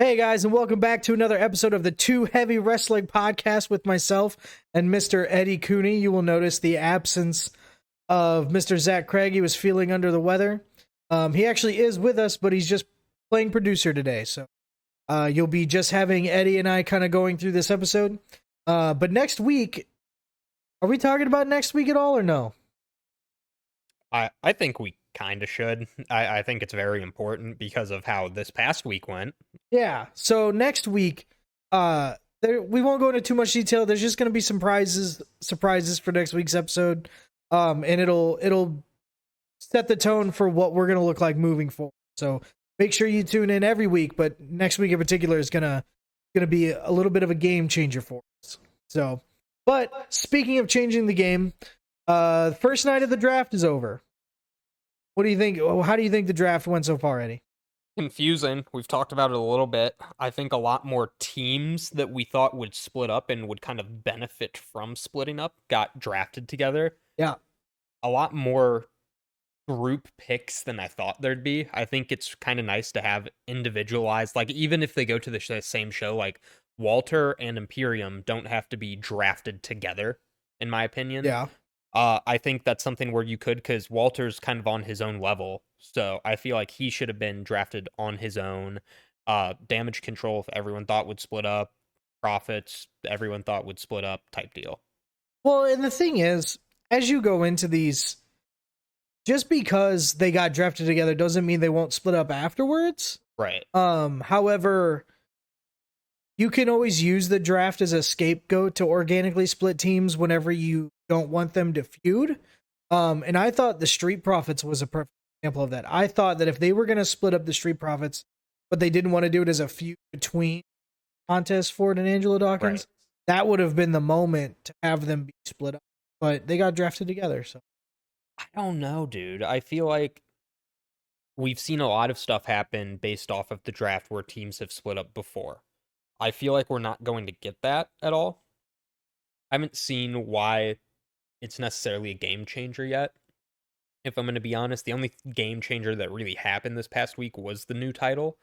Hey guys, and welcome back to another episode of the Too Heavy Wrestling Podcast with myself and Mr. Eddie Cooney. You will notice the absence of Mr. Zach Craig. He was feeling under the weather. He actually is with us, but he's just playing producer today. So you'll be just having Eddie and I kind of going through this episode. But next week, are we talking about next week at all or no? I think we kind of should. I think it's very important because of how this past week went. Yeah. So next week, we won't go into too much detail. There's just going to be some surprises for next week's episode, and it'll set the tone for what we're going to look like moving forward. So make sure you tune in every week, but next week in particular is gonna be a little bit of a game changer for us. So, but speaking of changing the game, first night of the draft is over. What do you think? How do you think the draft went so far, Eddie? Confusing. We've talked about it a little bit. I think a lot more teams that we thought would split up and would kind of benefit from splitting up got drafted together. Yeah. A lot more group picks than I thought there'd be. I think it's kind of nice to have individualized, like even if they go to the same show, like Walter and Imperium don't have to be drafted together, in my opinion. Yeah. I think that's something where you could, because Walter's kind of on his own level, so I feel like he should have been drafted on his own. Damage control, if everyone thought would split up, profits, everyone thought would split up, type deal. Well, and the thing is, as you go into these, just because they got drafted together doesn't mean they won't split up afterwards. Right. However, you can always use the draft as a scapegoat to organically split teams whenever you don't want them to feud. And I thought the Street Profits was a perfect example of that. I thought that if they were going to split up the Street Profits, but they didn't want to do it as a feud between Montez Ford and Angelo Dawkins, Right. that would have been the moment to have them be split up. But they got drafted together, so. I don't know, dude. I feel like we've seen a lot of stuff happen based off of the draft where teams have split up before. I feel like we're not going to get that at all. I haven't seen why it's necessarily a game changer yet. If I'm going to be honest, the only game changer that really happened this past week was the new title,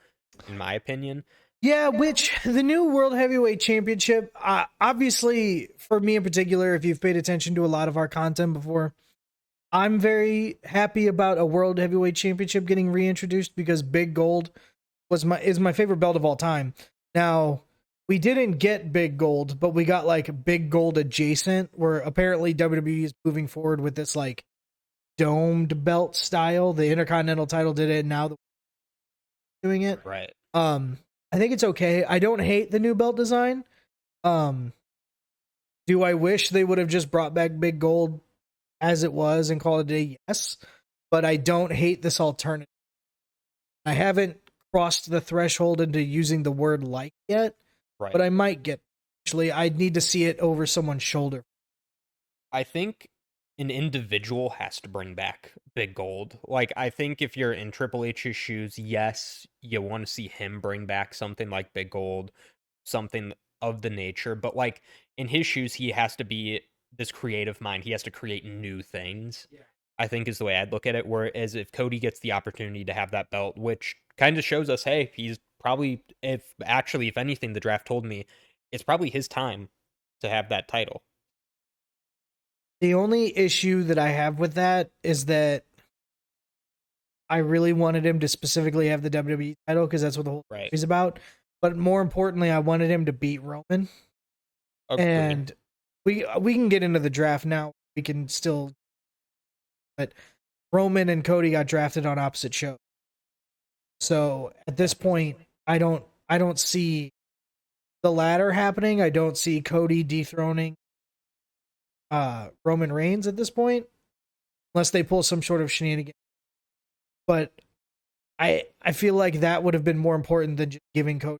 in my opinion. Yeah, which the new World Heavyweight Championship, obviously, for me in particular, if you've paid attention to a lot of our content before, I'm very happy about a World Heavyweight Championship getting reintroduced because Big Gold is my favorite belt of all time. Now, we didn't get Big Gold, but we got like Big Gold adjacent, where apparently WWE is moving forward with this like domed belt style. The Intercontinental title did it, and now doing it. Right. I think it's okay. I don't hate the new belt design. Do I wish they would have just brought back Big Gold as it was and called it a day? Yes, but I don't hate this alternative. I haven't crossed the threshold into using the word like yet, Right. but I might get. Actually, I'd need to see it over someone's shoulder. I think an individual has to bring back Big Gold. Like, I think if you're in Triple H's shoes, yes, you want to see him bring back something like Big Gold, something of the nature. But, like, in his shoes, he has to be this creative mind. He has to create new things, Yeah. I think is the way I'd look at it. Whereas if Cody gets the opportunity to have that belt, which kind of shows us, hey, he's probably, if anything, the draft told me, it's probably his time to have that title. The only issue that I have with that is that I really wanted him to specifically have the WWE title because that's what the whole Right. is about. But more importantly, I wanted him to beat Roman. Agreed. And we can get into the draft now. We can still, but Roman and Cody got drafted on opposite shows. So at this point, I don't see the latter happening. I don't see Cody dethroning Roman Reigns at this point, unless they pull some sort of shenanigan. But I feel like that would have been more important than just giving Cody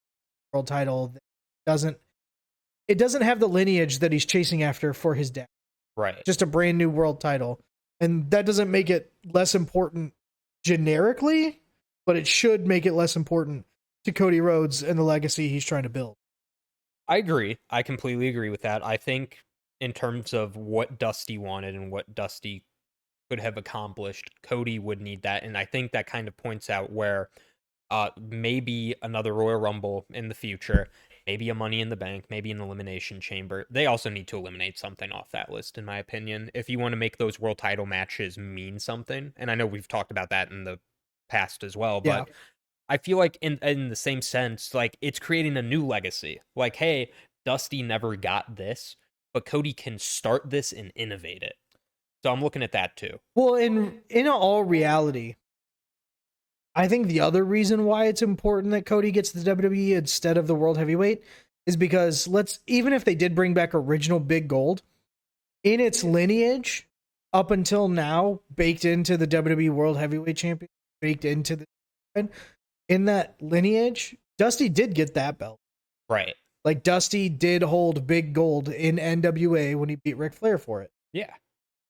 the world title. It doesn't have the lineage that he's chasing after for his dad. Right. Just a brand new world title. And that doesn't make it less important generically, but it should make it less important to Cody Rhodes and the legacy he's trying to build. I agree. I completely agree with that. I think in terms of what Dusty wanted and what Dusty could have accomplished, Cody would need that. And I think that kind of points out where Maybe another Royal Rumble in the future, maybe a Money in the Bank, maybe an Elimination Chamber. They also need to eliminate something off that list, in my opinion, if you want to make those world title matches mean something. And I know we've talked about that in the past as well, Yeah. but I feel like in the same sense, like it's creating a new legacy. Like, hey, Dusty never got this, but Cody can start this and innovate it. So I'm looking at that too. Well, in all reality, I think the other reason why it's important that Cody gets the WWE instead of the World Heavyweight is because even if they did bring back original Big Gold, in its lineage up until now, baked into the WWE World Heavyweight Champion, baked into in that lineage, Dusty did get that belt. Right. Like Dusty did hold Big Gold in NWA when he beat Ric Flair for it. Yeah.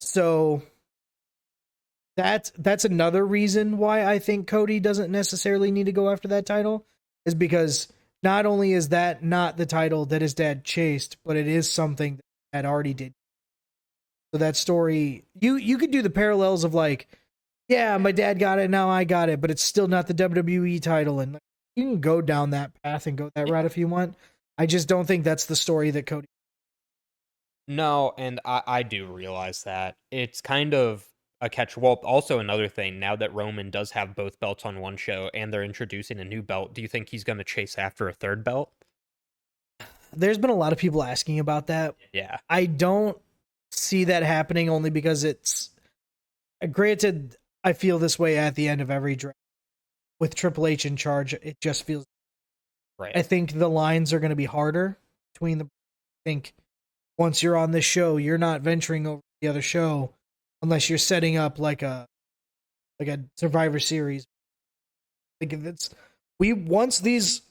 So that's another reason why I think Cody doesn't necessarily need to go after that title, is because not only is that not the title that his dad chased, but it is something that dad already did. So that story, you could do the parallels of like, yeah, my dad got it, now I got it, but it's still not the WWE title, and you can go down that path and go that route if you want. I just don't think that's the story that Cody. No, and I do realize that. It's kind of a catch. Well, also another thing, now that Roman does have both belts on one show and they're introducing a new belt, do you think he's going to chase after a third belt? There's been a lot of people asking about that. Yeah. I don't see that happening, only because it's granted, I feel this way at the end of every draft. With Triple H in charge, it just feels right. I think the lines are going to be harder between the. I think once you're on this show, you're not venturing over the other show unless you're setting up like a Survivor Series. Like if it's once these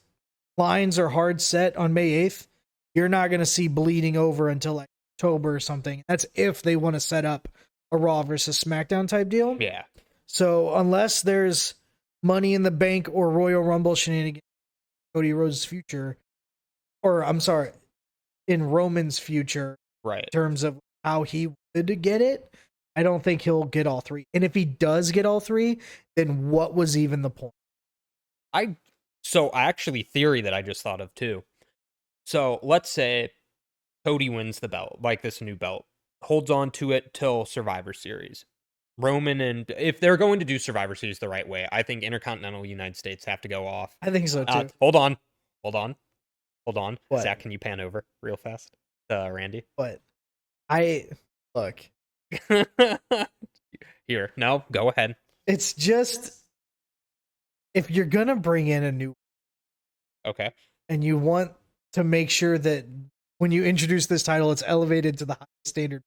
lines are hard set on May 8th, you're not going to see bleeding over until like October or something. That's if they want to set up a Raw versus SmackDown type deal. Yeah. So unless there's Money in the Bank or Royal Rumble shenanigans, Cody Rhodes' future, or I'm sorry, in Roman's future, right, in terms of how he would get it, I don't think he'll get all three. And if he does get all three, then what was even the point? Theory that I just thought of too. So let's say Cody wins the belt, like this new belt, holds on to it till Survivor Series. Roman, and if they're going to do Survivor Series the right way, I think Intercontinental United States have to go off. I think so too. Hold on. What? Zach, can you pan over real fast? Randy. But look. Here, no, go ahead. It's just, if you're gonna bring in a new, okay, and you want to make sure that when you introduce this title, it's elevated to the highest standard,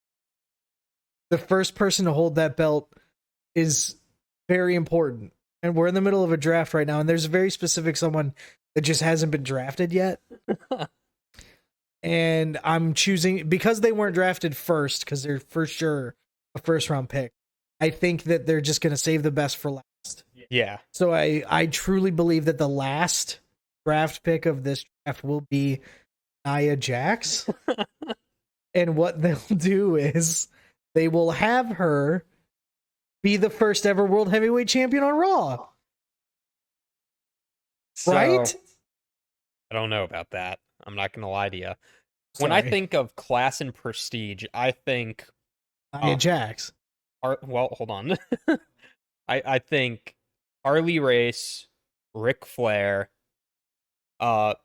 the first person to hold that belt is very important. And we're in the middle of a draft right now, and there's a very specific someone that just hasn't been drafted yet. And I'm choosing, because they weren't drafted first, because they're for sure a first round pick. I think that they're just going to save the best for last. Yeah. So I truly believe that the last draft pick of this draft will be Nia Jax. And what they'll do is they will have her be the first ever World Heavyweight Champion on Raw. So, right? I don't know about that. I'm not going to lie to you. When I think of class and prestige, I think Nia Jax. Well, hold on. I think Harley Race, Ric Flair, Sami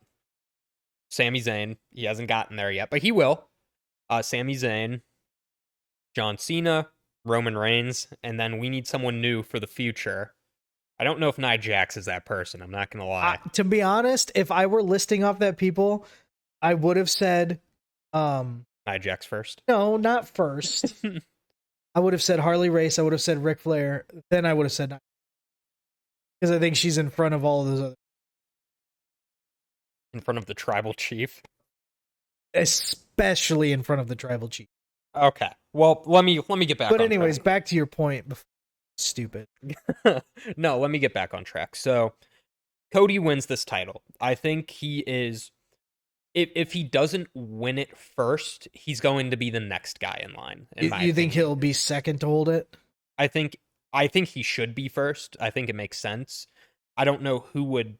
Zayn. He hasn't gotten there yet, but he will. Sami Zayn, John Cena, Roman Reigns, and then we need someone new for the future. I don't know if Nia Jax is that person. I'm not going to lie. To be honest, if I were listing off that people, I would have said Nia Jax first. No, not first. I would have said Harley Race. I would have said Ric Flair. Then I would have said Nia. Because I think she's in front of all of those other. In front of the tribal chief? Especially in front of the tribal chief. Okay. Well, let me get back on track. But anyways, back to your point. Stupid. No, let me get back on track. So, Cody wins this title. I think he is... If he doesn't win it first, he's going to be the next guy in line. You think he'll be second to hold it? I think he should be first. I think it makes sense. I don't know who would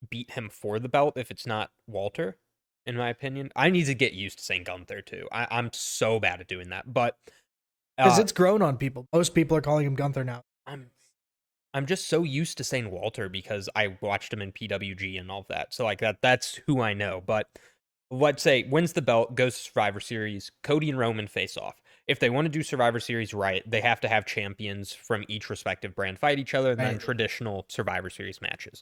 beat him for the belt if it's not Walter, in my opinion. I need to get used to saying Gunther too. I'm so bad at doing that. But Because it's grown on people. Most people are calling him Gunther now. I'm just so used to saying Walter because I watched him in PWG and all of that. So like that's who I know. But let's say wins the belt, goes to Survivor Series, Cody and Roman face off. If they want to do Survivor Series right, they have to have champions from each respective brand fight each other and then traditional Survivor Series matches.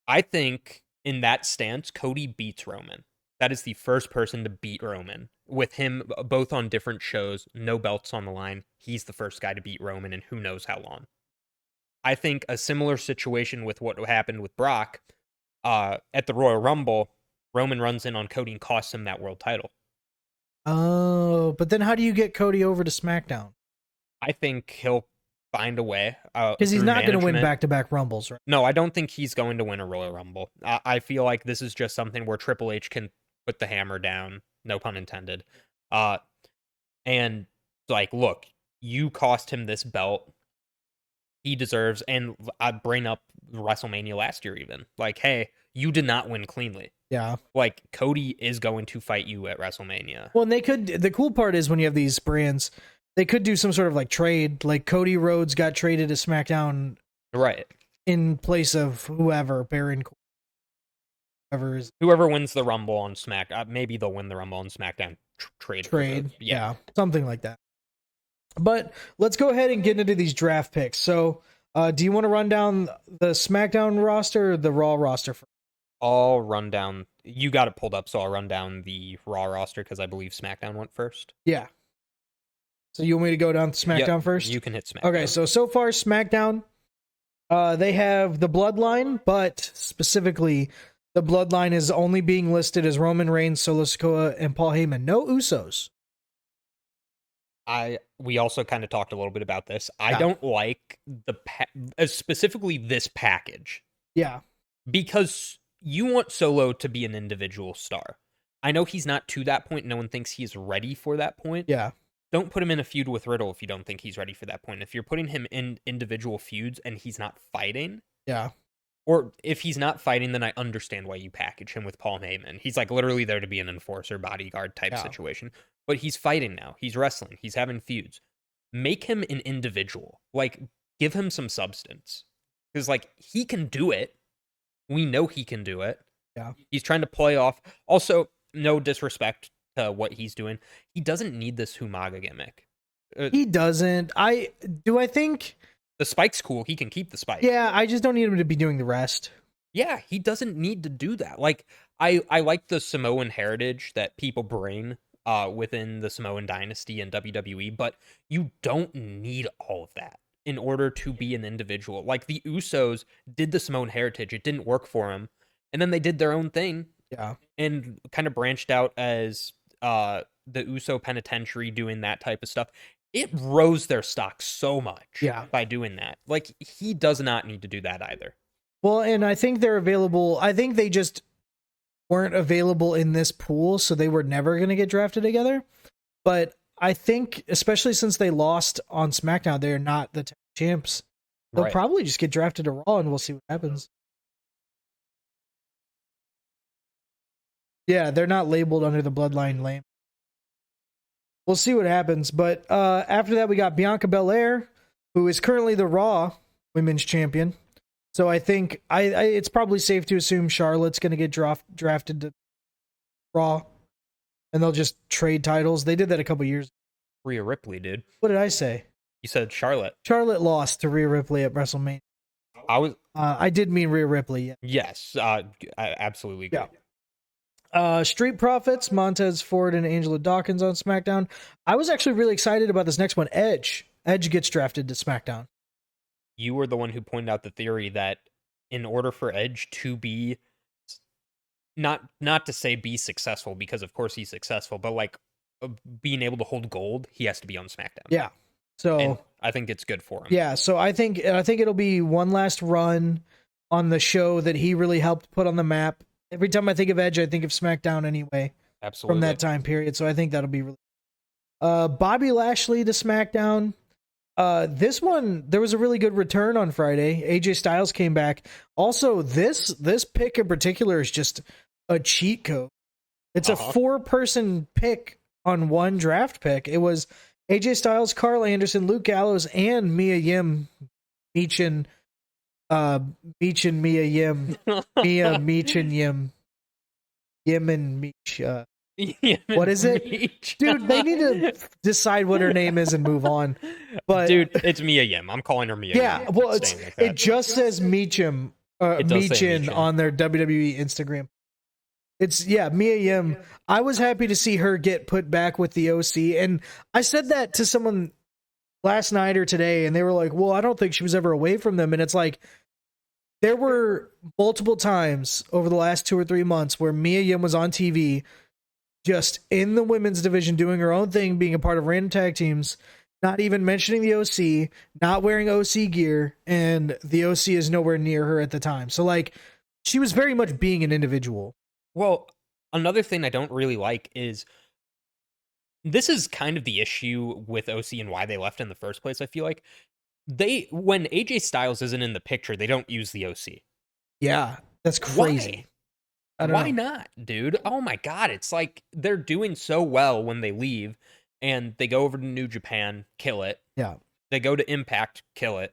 I think in that stance, Cody beats Roman. That is the first person to beat Roman. With him both on different shows, no belts on the line, he's the first guy to beat Roman in who knows how long. I think a similar situation with what happened with Brock at the Royal Rumble, Roman runs in on Cody and costs him that world title. Oh, but then how do you get Cody over to SmackDown? I think he'll find a way. Because he's not going to win back-to-back Rumbles, right? No, I don't think he's going to win a Royal Rumble. I feel like this is just something where Triple H can put the hammer down, no pun intended. And like, look, you cost him this belt. He deserves, and I bring up WrestleMania last year even. Like, hey, you did not win cleanly. Yeah. Like, Cody is going to fight you at WrestleMania. Well, and the cool part is when you have these brands, they could do some sort of like trade. Like Cody Rhodes got traded to SmackDown. Right. In place of whoever, Baron Corbin. Whoever wins the Rumble on maybe they'll win the Rumble on SmackDown. Trade. Yeah. Something like that. But let's go ahead and get into these draft picks. So, do you want to run down the SmackDown roster or the Raw roster first? I'll run down. You got it pulled up, so I'll run down the Raw roster because I believe SmackDown went first. Yeah. So you want me to go down to SmackDown first? You can hit SmackDown. Okay, so far SmackDown, they have the Bloodline, but specifically the Bloodline is only being listed as Roman Reigns, Solo Sikoa, and Paul Heyman. No Usos. We also kind of talked a little bit about this. I don't like specifically this package. Yeah. Because you want Solo to be an individual star. I know he's not to that point. No one thinks he's ready for that point. Yeah. Don't put him in a feud with Riddle if you don't think he's ready for that point. If you're putting him in individual feuds and he's not fighting. Yeah. Or if he's not fighting, then I understand why you package him with Paul Heyman. He's like literally there to be an enforcer, bodyguard type situation. But he's fighting now. He's wrestling. He's having feuds. Make him an individual. Like, give him some substance. Because, like, he can do it. We know he can do it. Yeah. He's trying to play off. Also, no disrespect to what he's doing. He doesn't need this Humaga gimmick. He doesn't. I think... The spike's cool. He can keep the spike. Yeah, I just don't need him to be doing the rest. Yeah, he doesn't need to do that. Like, I like the Samoan heritage that people bring within the Samoan dynasty and WWE, but you don't need all of that in order to be an individual. Like, the Usos did the Samoan heritage. It didn't work for them. And then they did their own thing. Yeah. And kind of branched out as the Uso Penitentiary doing that type of stuff. It rose their stock so much by doing that. Like, he does not need to do that either. Well, and I think they're available. I think they just weren't available in this pool, so they were never going to get drafted together. But I think, especially since they lost on SmackDown, they're not the champs. They'll probably just get drafted to Raw, and we'll see what happens. Yeah, they're not labeled under the Bloodline name. We'll see what happens. But after that, we got Bianca Belair, who is currently the Raw Women's Champion. So I think it's probably safe to assume Charlotte's going to get drafted to Raw, and they'll just trade titles. They did that a couple years ago. Rhea Ripley, dude. What did I say? You said Charlotte. Charlotte lost to Rhea Ripley at WrestleMania. I did mean Rhea Ripley. Yeah. Yes, I absolutely agree. Yeah. Street Profits, Montez Ford and Angela Dawkins on SmackDown. I was actually really excited about this next one. Edge gets drafted to SmackDown. You were the one who pointed out the theory that in order for Edge to be not to say be successful, because of course he's successful, but like being able to hold gold, he has to be on SmackDown. Yeah. So and I think it's good for him. Yeah, so I think it'll be one last run on the show that he really helped put on the map. Every time I think of Edge, I think of SmackDown anyway. Absolutely. From that time period. So I think that'll be really Bobby Lashley to SmackDown. This one, there was a really good return on Friday. AJ Styles came back. Also, this pick in particular is just a cheat code. It's a 4-person pick on one draft pick. It was AJ Styles, Carl Anderson, Luke Gallows, and Mia Yim, Meech and Mia Yim, Mia Meech and Yim, Yim and Meech. What is it? Dude, they need to decide what her name is and move on. But dude, it's Mia Yim. I'm calling her Mia yeah, Yim. well, it just says Meechin on their WWE Instagram. It's Mia Yim. I was happy to see her get put back with the OC, and I said that to someone last night or today, and they were like, "Well, I don't think she was ever away from them." And it's like there were multiple times over the last 2 or 3 months where Mia Yim was on TV, just in the women's division, doing her own thing, being a part of random tag teams, not even mentioning the OC, not wearing OC gear, and the OC is nowhere near her at the time. So, like, she was very much being an individual. Well, another thing I don't really like is this is kind of the issue with OC and why they left in the first place. I feel like when AJ Styles isn't in the picture, they don't use the OC. Yeah, that's crazy. Why not, dude? Oh my God. It's like they're doing so well when they leave and they go over to New Japan, kill it. Yeah. They go to Impact, kill it.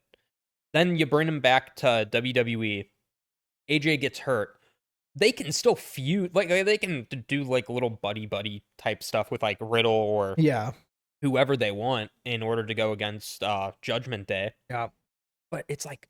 Then you bring them back to WWE. AJ gets hurt. They can still feud. Like, they can do like little buddy type stuff with like Riddle or whoever they want in order to go against Judgment Day. Yeah. But it's like,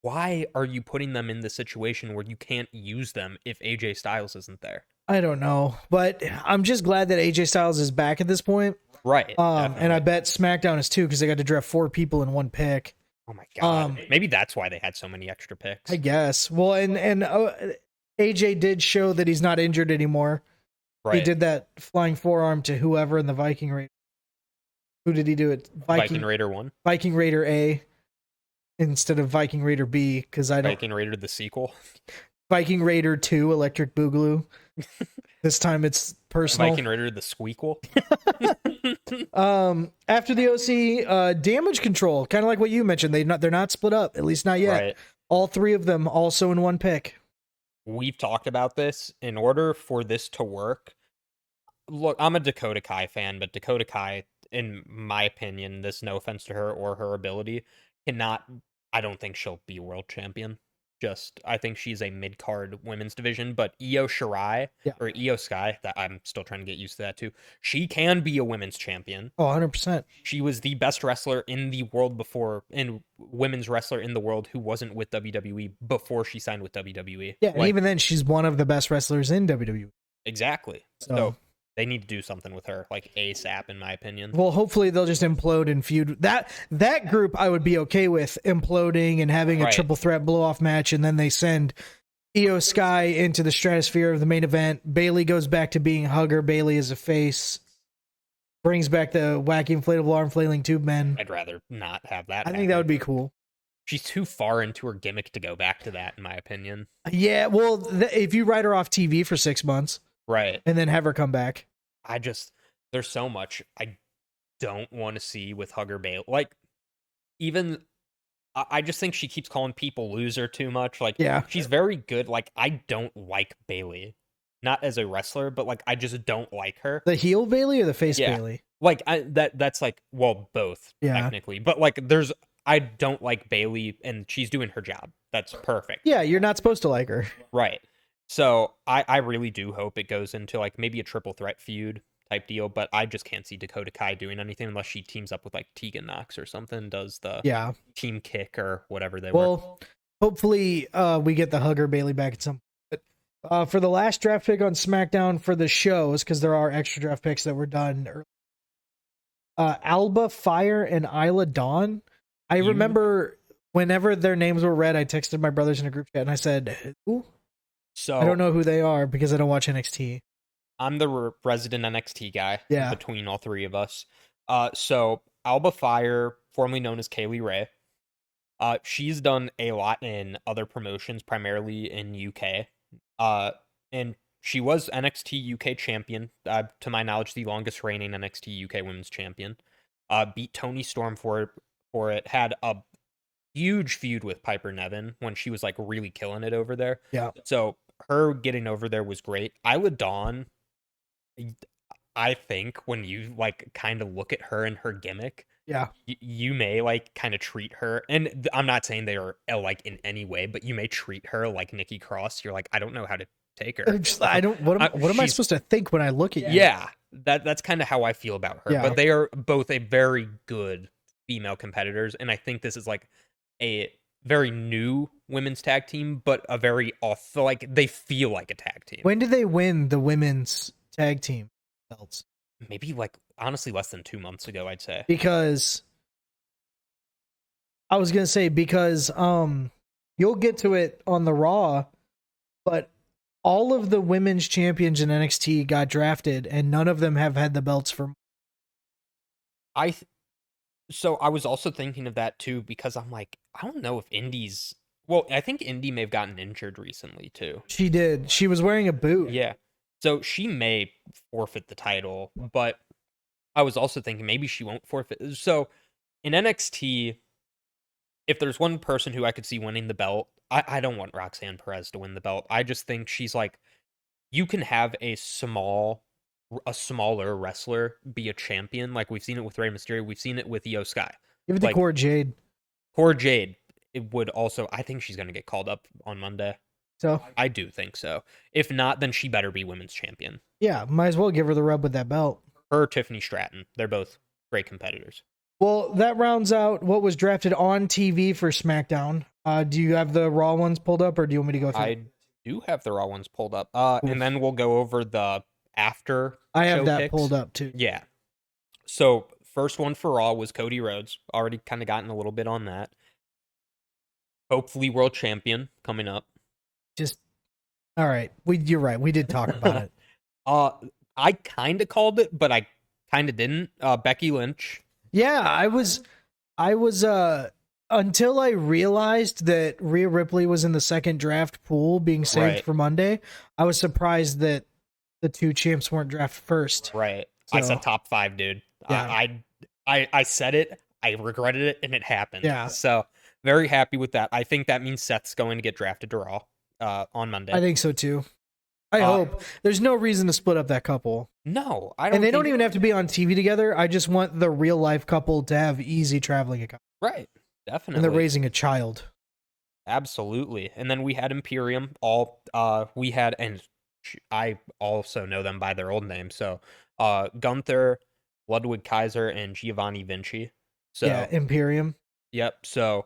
why are you putting them in the situation where you can't use them if AJ Styles isn't there? I don't know, but I'm just glad that AJ Styles is back at this point. Right. And I bet SmackDown is too, because they got to draft 4 people in one pick. Oh my God. Maybe that's why they had so many extra picks. I guess. Well, and AJ did show that he's not injured anymore. Right. He did that flying forearm to whoever in the Viking Raider. Who did he do it? Viking Raider 1. Viking Raider A instead of Viking Raider B, because I don't. Viking Raider the sequel. Viking Raider 2 Electric Boogaloo. This time it's personal. Viking Raider the squeakle. After the OC, Damage Control, kind of like what you mentioned, they're not split up, at least not yet. Right. All 3 of them also in one pick. We've talked about this. In order for this to work, look, I'm a Dakota Kai fan, but Dakota Kai, in my opinion, this no offense to her or her ability, I don't think she'll be world champion. I think she's a mid-card women's division, but Io Shirai, or Io Sky, that I'm still trying to get used to that too, she can be a women's champion. Oh, 100%. She was the best wrestler in the world before, and women's wrestler in the world who wasn't with WWE before she signed with WWE. Yeah, and even then, she's one of the best wrestlers in WWE. Exactly. So they need to do something with her, like ASAP, in my opinion. Well, hopefully they'll just implode and feud. That group I would be okay with imploding and having a triple threat blow-off match, and then they send Io Sky into the stratosphere of the main event. Bayley goes back to being Hugger. Bayley is a face. Brings back the wacky inflatable arm flailing tube men. I'd rather not have that. I think that would be cool. She's too far into her gimmick to go back to that, in my opinion. Yeah, well, if you write her off TV for 6 months... Right. And then have her come back. There's so much I don't want to see with Hugger Bayley. Like, I just think she keeps calling people loser too much. Like, she's very good. Like, I don't like Bayley. Not as a wrestler, but, like, I just don't like her. The heel Bayley or the face Bayley? Like, that's like, well, both, technically. But, like, I don't like Bayley, and she's doing her job. That's perfect. Yeah, you're not supposed to like her. Right. So I really do hope it goes into like maybe a triple threat feud type deal, but I just can't see Dakota Kai doing anything unless she teams up with like Tegan Knox or something, does the team kick or whatever they were. Hopefully we get the Hugger Bayley back at some point. For the last draft pick on SmackDown for the shows, because there are extra draft picks that were done early. Alba Fire and Isla Dawn. I remember whenever their names were read, I texted my brothers in a group chat and I said, "Who?" So I don't know who they are because I don't watch NXT. I'm the resident NXT guy between all 3 of us. So Alba Fire, formerly known as Kaylee Ray, she's done a lot in other promotions, primarily in UK. And she was NXT UK champion, to my knowledge, the longest reigning NXT UK women's champion. Beat Toni Storm for for it. Had a huge feud with Piper Niven when she was like really killing it over there. Yeah. So her getting over there was great. Isla Dawn, I think when you like kind of look at her and her gimmick, Yeah. you may like kind of treat her, and I'm not saying they are like in any way, but you may treat her like Nikki Cross. You're like, I don't know how to take her. I don't. What am I supposed to think when I look at you? Yeah, that's kind of how I feel about her. Yeah. But they are both a very good female competitors, and I think this is like a very new women's tag team, but a very off. Like they feel like a tag team. When did they win the women's tag team belts? Maybe like honestly less than 2 months ago, I'd say. Because I was gonna say you'll get to it on the Raw, but all of the women's champions in NXT got drafted, and none of them have had the belts for. So I was also thinking of that too because I'm like, I don't know if Indy's. Well, I think Indy may have gotten injured recently too. She did. She was wearing a boot. Yeah. So she may forfeit the title, but I was also thinking maybe she won't forfeit. So in NXT, if there's one person who I could see winning the belt, I don't want Roxanne Perez to win the belt. I just think she's like, you can have a smaller wrestler be a champion. Like we've seen it with Rey Mysterio. We've seen it with Io Sky. Give it to Like, Cora Jade. Cora Jade, it would also, I think she's going to get called up on Monday. So I do think so. If not, then she better be women's champion. yeah, might as well give her the rub with that belt. Her, Tiffany Stratton, they're both great competitors. Well, that rounds out what was drafted on TV for SmackDown. Do you have the Raw ones pulled up, or do you want me to go through? I do have the Raw ones pulled up. And then we'll go over the after. I have that picks. pulled up too. Yeah. So first one for Raw was Cody Rhodes. Already kind of gotten a little bit on that. Hopefully world champion coming up. Just all right. You're right. We did talk about it. I kind of called it, but I kind of didn't. Becky Lynch. Yeah, I was until I realized that Rhea Ripley was in the second draft pool being saved for Monday. I was surprised that the two champs weren't drafted first. Right. So, I said top 5, dude. Yeah. I said it. I regretted it, and it happened. Yeah. So very happy with that. I think that means Seth's going to get drafted to Raw on Monday. I think so too. I hope. There's no reason to split up that couple. No, I don't. And they don't even have to be on TV together. I just want the real life couple to have easy traveling. Right. Definitely. And they're raising a child. Absolutely. And then we had Imperium. We had, and I also know them by their old name. So Gunther, Ludwig Kaiser, and Giovanni Vinci. So yeah, Imperium. Yep. So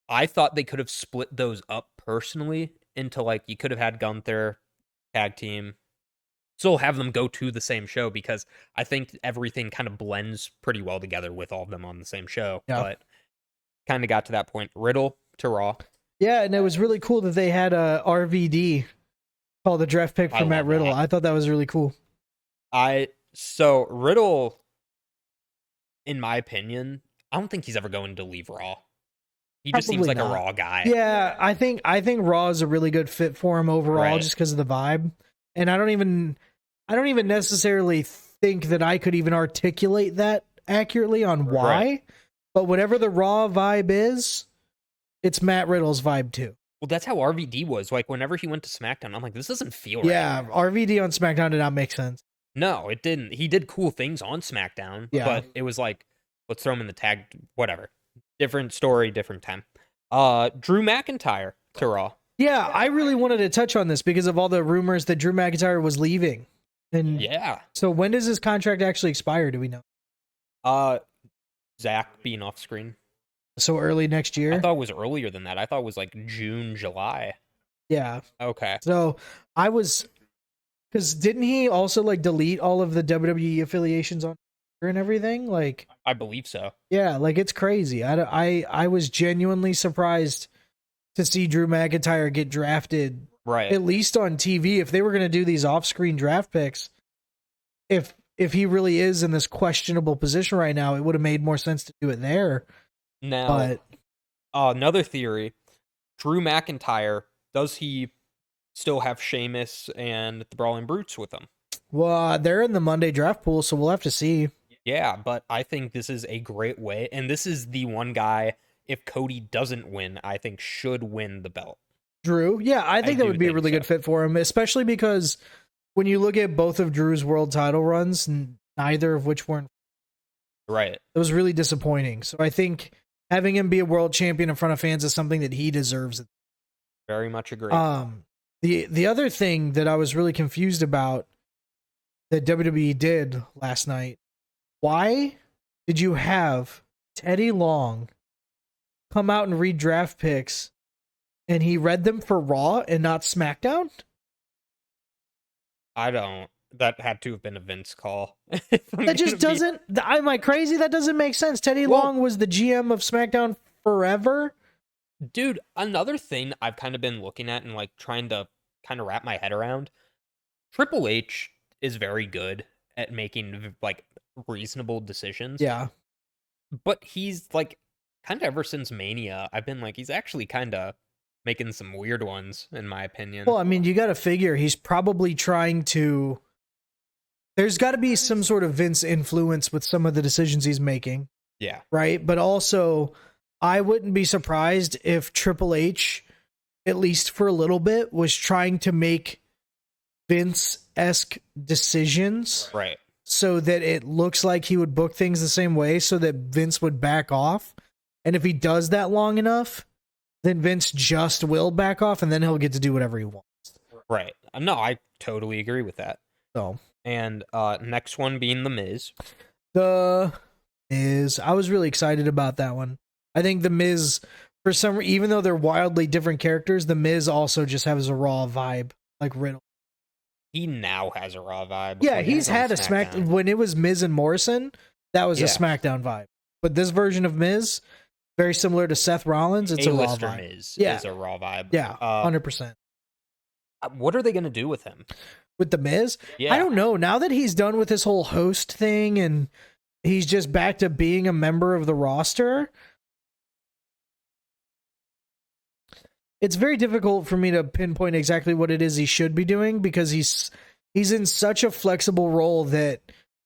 I thought they could have split those up personally into like, you could have had Gunther tag team, still have them go to the same show, because I think everything kind of blends pretty well together with all of them on the same show. Yeah. But kind of got to that point. Riddle to Raw. Yeah, and it was really cool that they had a RVD called the draft pick for Matt Riddle. I thought that was really cool. So Riddle, in my opinion, I don't think he's ever going to leave Raw. He just seems like a Raw guy. Yeah, I think Raw is a really good fit for him overall, just because of the vibe. And I don't even necessarily think that I could even articulate that accurately on why. Right. But whatever the Raw vibe is, it's Matt Riddle's vibe too. Well, that's how RVD was. Like whenever he went to SmackDown, I'm like, this doesn't feel right. Yeah, RVD on SmackDown did not make sense. No, it didn't. He did cool things on SmackDown, but it was like, let's throw him in the tag, whatever. Different story, different time. Drew McIntyre to Raw. Yeah, I really wanted to touch on this because of all the rumors that Drew McIntyre was leaving. And yeah. So when does his contract actually expire? Do we know? Zach being off screen. So early next year? I thought it was earlier than that. I thought it was like June, July. Yeah. Okay. So because didn't he also like delete all of the WWE affiliations on and everything? Like, I believe so. Yeah, like it's crazy. I was genuinely surprised to see Drew McIntyre get drafted, right? At least on TV. If they were going to do these off-screen draft picks, if he really is in this questionable position right now, it would have made more sense to do it there. Now, but another theory: Drew McIntyre, does he still have Sheamus and the Brawling Brutes with him? Well, they're in the Monday draft pool, so we'll have to see. Yeah, but I think this is a great way, and this is the one guy, if Cody doesn't win, I think should win the belt. Drew, yeah, I I think that do would be a think really so. good fit for him, especially because when you look at both of Drew's world title runs, neither of which weren't, Right. it was really disappointing. So I think having him be a world champion in front of fans is something that he deserves. Very much agree. The other thing that I was really confused about that WWE did last night, why did you have Teddy Long come out and read draft picks and he read them for Raw and not SmackDown? I don't. That had to have been a Vince call. That just doesn't. Am I crazy? That doesn't make sense. Teddy Long was the GM of SmackDown forever. Dude, another thing I've kind of been looking at and like trying to kind of wrap my head around, Triple H is very good at making like reasonable decisions. Yeah. But he's like kind of ever since Mania, I've been like he's actually kind of making some weird ones in my opinion. Well, I mean, you got to figure he's probably trying to. There's got to be some sort of Vince influence with some of the decisions he's making. Yeah. Right. But also, I wouldn't be surprised if Triple H, at least for a little bit, was trying to make Vince-esque decisions. Right. So that it looks like he would book things the same way so that Vince would back off. And if he does that long enough, then Vince just will back off and then he'll get to do whatever he wants. Right. No, I totally agree with that. So, and next one being The Miz. The Miz. I was really excited about that one. I think The Miz, for some reason, even though they're wildly different characters, The Miz also just has a Raw vibe, like Riddle. He now has a Raw vibe. Yeah, he's had a SmackDown. When it was Miz and Morrison, that was a SmackDown vibe. But this version of Miz, very similar to Seth Rollins, it's a Raw vibe. Miz is a Raw vibe. Yeah, 100%. What are they going to do with him? With The Miz? Yeah. I don't know. Now that he's done with this whole host thing and he's just back to being a member of the roster, it's very difficult for me to pinpoint exactly what it is he should be doing because he's in such a flexible role that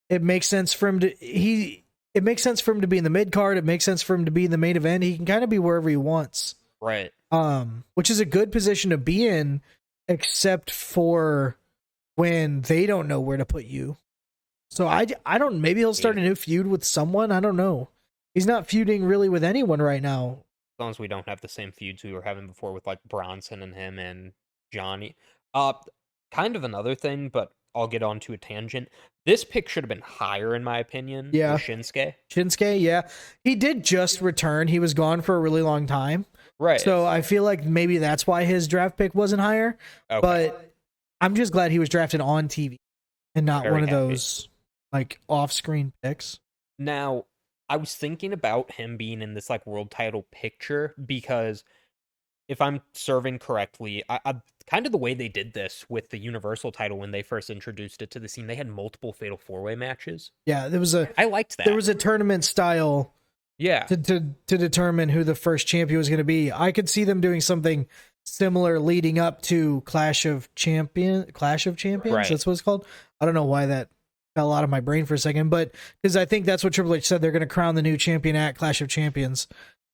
it makes sense for him to it makes sense for him to be in the mid card. It makes sense for him to be in the main event. He can kind of be wherever he wants. Right. Which is a good position to be in, except for when they don't know where to put you. So I don't, maybe he'll start a new feud with someone. I don't know. He's not feuding really with anyone right now. As long as we don't have the same feuds we were having before with like Bronson and him and Johnny. Kind of another thing, but I'll get on to a tangent. This pick should have been higher in my opinion. Yeah. Shinsuke. Shinsuke, yeah. He did just return. He was gone for a really long time. Right. So I feel like maybe that's why his draft pick wasn't higher. Okay. But I'm just glad he was drafted on TV and not one of those like off-screen picks. Now, I was thinking about him being in this like world title picture because if I'm serving correctly, I kind of the way they did this with the Universal title when they first introduced it to the scene, they had multiple Fatal 4-Way matches. Yeah, I liked that. There was a tournament style. Yeah. To determine who the first champion was going to be. I could see them doing something similar leading up to Clash of Champions. Right. That's what it's called. I don't know why that fell out of my brain for a second, but because I think that's what Triple H said, they're going to crown the new champion at Clash of Champions.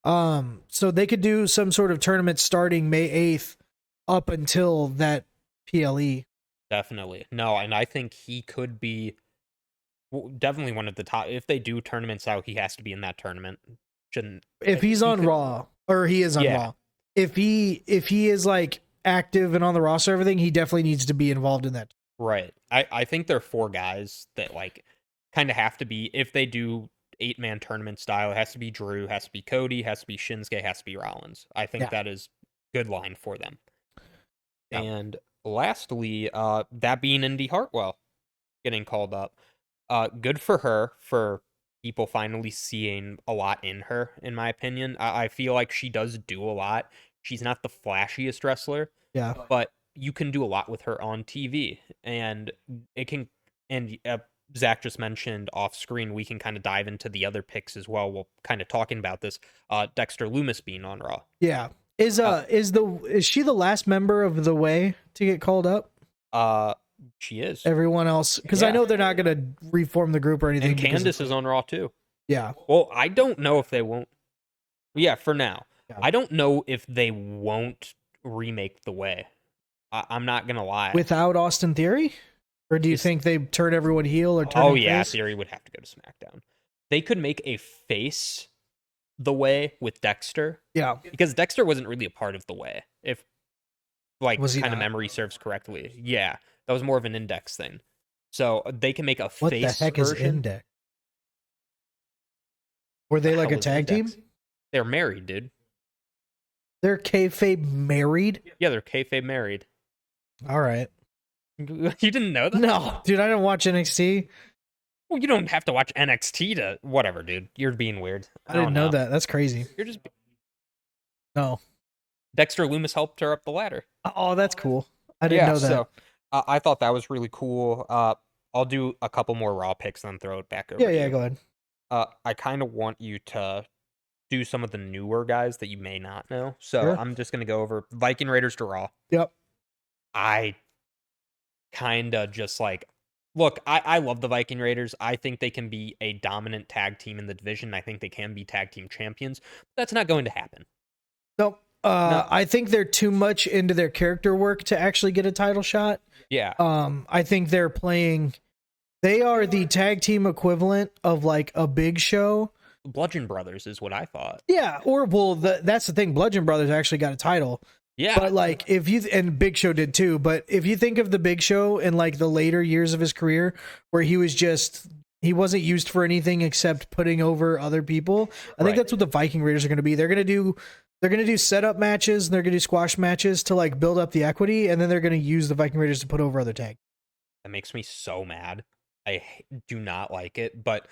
So they could do some sort of tournament starting May 8th up until that PLE. Definitely. No, and I think he could be definitely one of the top. If they do tournaments out, he has to be in that tournament. If he's on Raw, or he is on Raw. If he is like active and on the roster, everything, he definitely needs to be involved in that. Right. I think there are 4 guys that like kind of have to be, if they do 8-man tournament style, it has to be Drew, has to be Cody, has to be Shinsuke, has to be Rollins. I think that is good line for them. Yeah. And lastly, that being Indy Hartwell getting called up. Good for her, for people finally seeing a lot in her, in my opinion. I feel like she does do a lot. She's not the flashiest wrestler. Yeah. But you can do a lot with her on TV. And it can, and Zach just mentioned off screen, we can kind of dive into the other picks as well. We'll kind of talking about this. Dexter Lumis being on Raw. Yeah. Is she the last member of The Way to get called up? She is. Everyone else, because I know they're not going to reform the group or anything. And Candace is on Raw too. Yeah. Well, I don't know if they won't. Yeah, for now. Yeah. I don't know if they won't remake The Way. I'm not going to lie. Without Austin Theory? Or do you think they turn everyone heel or turn face? Theory would have to go to SmackDown. They could make a face The Way with Dexter. Yeah. Because Dexter wasn't really a part of The Way. If, like, kind of not? memory serves correctly. Yeah. That was more of an Index thing. So they can make a what face the heck version. Is Index? Were they like a tag team? They're married, dude. They're kayfabe married? Yeah, they're kayfabe married. All right. You didn't know that? No, dude, I don't watch NXT. Well, you don't have to watch NXT to... Whatever, dude. You're being weird. I didn't know that. That's crazy. You're just... No. Dexter Lumis helped her up the ladder. Oh, that's cool. I didn't know that. So, I thought that was really cool. I'll do a couple more Raw picks and then throw it back over to you. Go ahead. I kind of want you to do some of the newer guys that you may not know. So Sure. I'm just going to go over Viking Raiders to Raw. Yep. I kind of just like, look, I love the Viking Raiders. I think they can be a dominant tag team in the division. I think they can be tag team champions. That's not going to happen. Nope. No. I think they're too much into their character work to actually get a title shot. Yeah. I think they are the tag team equivalent of like a Big Show. Bludgeon Brothers is what I thought. Yeah, that's the thing. Bludgeon Brothers actually got a title. Yeah. But like and Big Show did too, but if you think of the Big Show in like the later years of his career where he wasn't used for anything except putting over other people, I think that's what the Viking Raiders are going to be. They're going to do setup matches and they're going to do squash matches to like build up the equity, and then they're going to use the Viking Raiders to put over other tag. That makes me so mad. I do not like it, but